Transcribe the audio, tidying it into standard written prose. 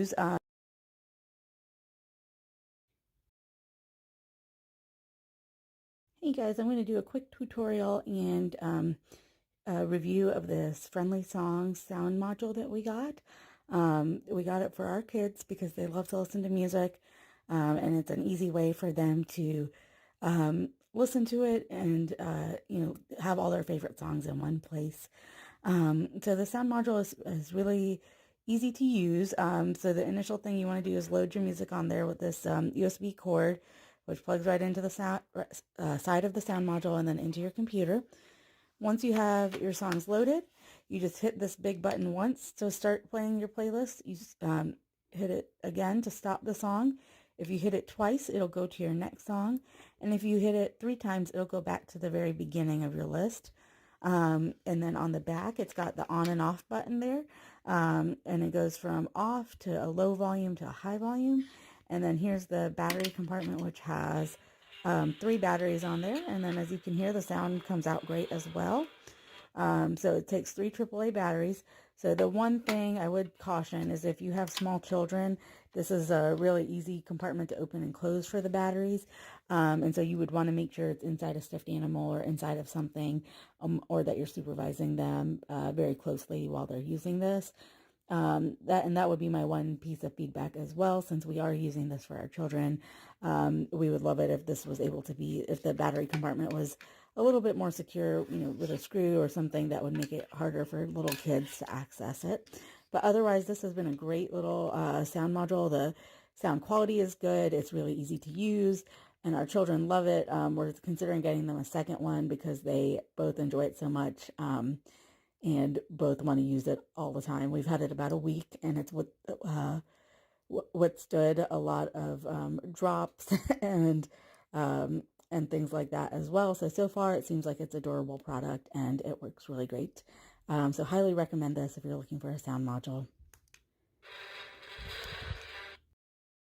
use. Hey guys, I'm going to do a quick tutorial and a review of this Friendly Songs sound module that we got. We got it for our kids because they love to listen to music, and it's an easy way for them to listen to it and have all their favorite songs in one place. So the sound module is really easy to use. So the initial thing you want to do is load your music on there with this USB cord, which plugs right into the side of the sound module and then into your computer. Once you have your songs loaded, you just hit this big button once to start playing your playlist. You just hit it again to stop the song. If you hit it twice, it'll go to your next song. And if you hit it 3 times, it'll go back to the very beginning of your list. And then on the back, it's got the on and off button there. And it goes from off to a low volume to a high volume. And then here's the battery compartment, which has 3 batteries on there. And then as you can hear, the sound comes out great as well. So it takes 3 AAA batteries. So the one thing I would caution is if you have small children, this is a really easy compartment to open and close for the batteries. And so you would want to make sure it's inside a stuffed animal or inside of something, or that you're supervising them very closely while they're using this. That would be my one piece of feedback as well, since we are using this for our children. We would love it if this was able to be, if the battery compartment was a little bit more secure, with a screw or something that would make it harder for little kids to access it. But otherwise, this has been a great little sound module. The sound quality is good. It's really easy to use, and our children love it. We're considering getting them a second one because they both enjoy it so much. And both want to use it all the time. We've had it about a week, and it's withstood a lot of drops and things like that as well. So far it seems like it's a durable product and it works really great. So highly recommend this if you're looking for a sound module.